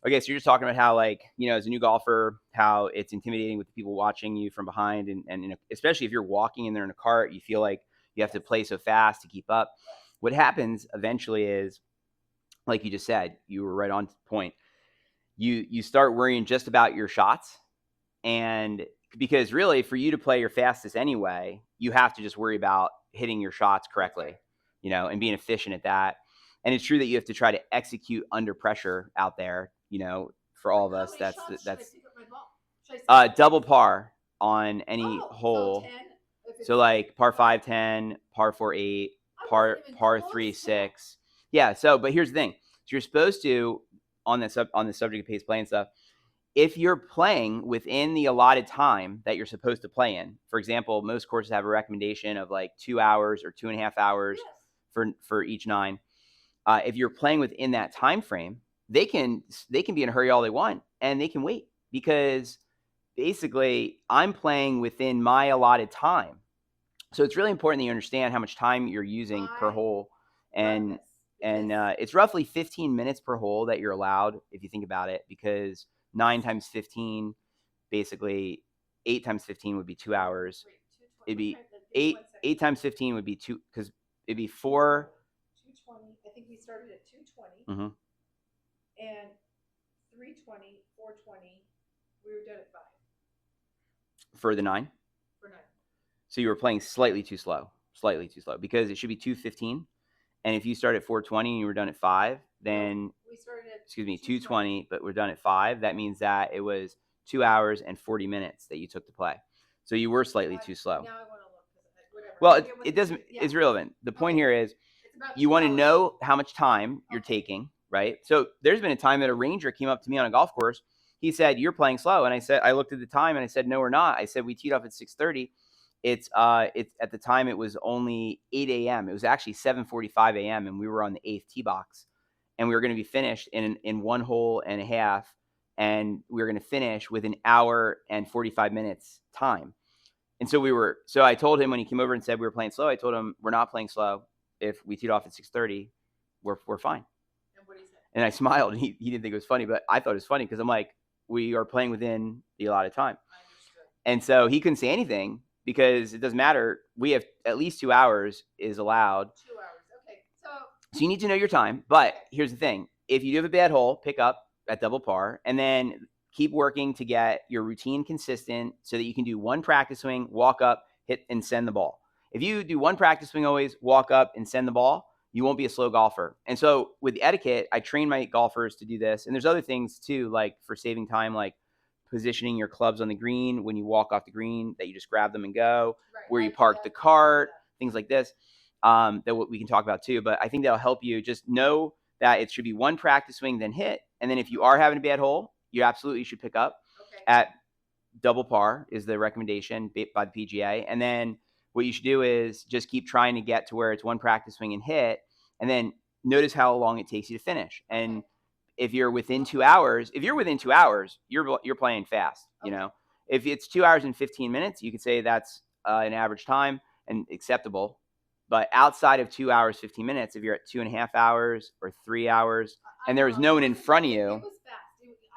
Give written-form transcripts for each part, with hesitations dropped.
Okay, so you're just talking about how, like, as a new golfer, how it's intimidating with the people watching you from behind, and especially if you're walking and they're in a cart, you feel like you have to play so fast to keep up. What happens eventually is, like you just said, you were right on point. You start worrying just about your shots, and because really, for you to play your fastest anyway, you have to just worry about hitting your shots correctly, and being efficient at that. And it's true that you have to try to execute under pressure out there, for all Like of how us. many That's shots should I that's pick up my ball? Should I say like double par on any oh, so hole. 10 if So it's like par par? 5, 10, par 4, 8, I par wasn't even par 3, close to that. 6. Yeah. So, but here's the thing. So you're supposed to, on the subject of pace play and stuff, if you're playing within the allotted time that you're supposed to play in. For example, most courses have a recommendation of like 2 hours or 2.5 hours Yes. for each nine. If you're playing within that time frame, they can be in a hurry all they want, and they can wait, because basically I'm playing within my allotted time. So it's really important that you understand how much time you're using per I hole, love and this because it's roughly 15 minutes per hole that you're allowed, if you think about it, because 9 times 15, basically 8 times 15 would be 2 hours. wait, 220. It'd What be time? Give me eight. 1 second. 8 times 15 would be two, because it'd be 220. four. 220. I think we started at 220 Mhm. and 320, 420. We were done at 5 For the nine. for 9. So you were playing slightly too slow, because it should be 2:15. And if you start at 4:20 and you were done at 5, No, then, we started at excuse me, 220. 2:20, but we're done at 5. That means that it was 2 hours and 40 minutes that you took to play. So you were slightly too slow. Now I want to look because whatever. Well, Maybe it was it doesn't, yeah. it's irrelevant. The point Okay. here is, It's about you 2 want to hours. know how much time you're Okay. taking, right? So there's been a time that a ranger came up to me on a golf course. He said, "You're playing slow," and I looked at the time and I said, "No, we're not." I said, "We teed off at 6:30. It's at the time it was only 8 a.m. It was actually 7:45 a.m. and we were on the eighth tee box, and we were going to be finished in 1.5 holes, and we were going to finish with an hour and 45 minutes time." And so I told him, when he came over and said we were playing slow, I told him, "We're not playing slow. If we teed off at 6:30, we're fine." And what do you say? And I smiled, and he didn't think it was funny, but I thought it was funny, because I'm like, we are playing within the allotted time. I understood. And so he couldn't say anything, because it doesn't matter. We have at least 2 hours is allowed. 2 hours. Okay. So you need to know your time. But Okay. here's the thing. If you do have a bad hole, pick up at double par, and then keep working to get your routine consistent so that you can do one practice swing, walk up, hit, and send the ball. If you do one practice swing always, walk up and send the ball, you won't be a slow golfer. And so with etiquette, I train my golfers to do this. And there's other things too, like for saving time, like positioning your clubs on the green when you walk off the green, that you just grab them and go, Right. where I you do park that. the I do cart, that. things like this, that we can talk about too. But I think that'll help you just know that it should be one practice swing, then hit. And then if you are having a bad hole, you absolutely should pick up Okay. at double par is the recommendation by the PGA. And then what you should do is just keep trying to get to where it's one practice swing and hit, and then notice how long it takes you to finish. And Okay. if you're within 2 hours, you're playing fast. Okay. If it's 2 hours and 15 minutes, you could say that's an average time and acceptable. But outside of 2 hours, 15 minutes, if you're at 2.5 hours or 3 hours, and there was no one in front of It you, was fast.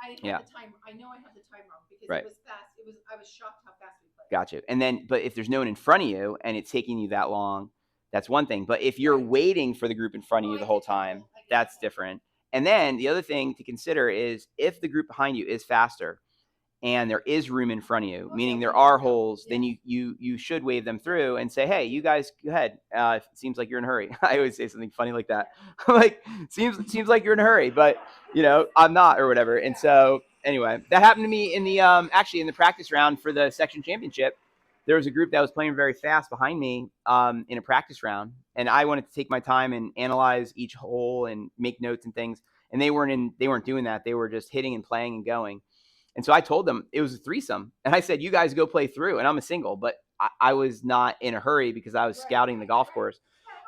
I yeah, had the time. I know I had the time wrong because it right. was fast. It was. I was shocked how fast we played. Gotcha. And then, but if there's no one in front of you and it's taking you that long, that's one thing. But if you're Right. waiting for the group in front of No, you I the whole get that time, whole. I get that that's whole. different. And then the other thing to consider is, if the group behind you is faster and there is room in front of you, Oh, meaning yeah, we there need to are go. holes, then Yes. you should wave them through and say, "Hey, you guys, go ahead. It seems like you're in a hurry." I always say something funny like that. Like, seems like you're in a hurry, but I'm not, or whatever. And Yeah. so anyway, that happened to me in the actually in the practice round for the section championship. There was a group that was playing very fast behind me in a practice round, and I wanted to take my time and analyze each hole and make notes and things. And they weren't doing that. They were just hitting and playing and going. And so I told them it was a threesome, and I said, "You guys go play through," and I'm a single, but I was not in a hurry because I was scouting the golf course.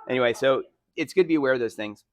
Anyway, so it's good to be aware of those things.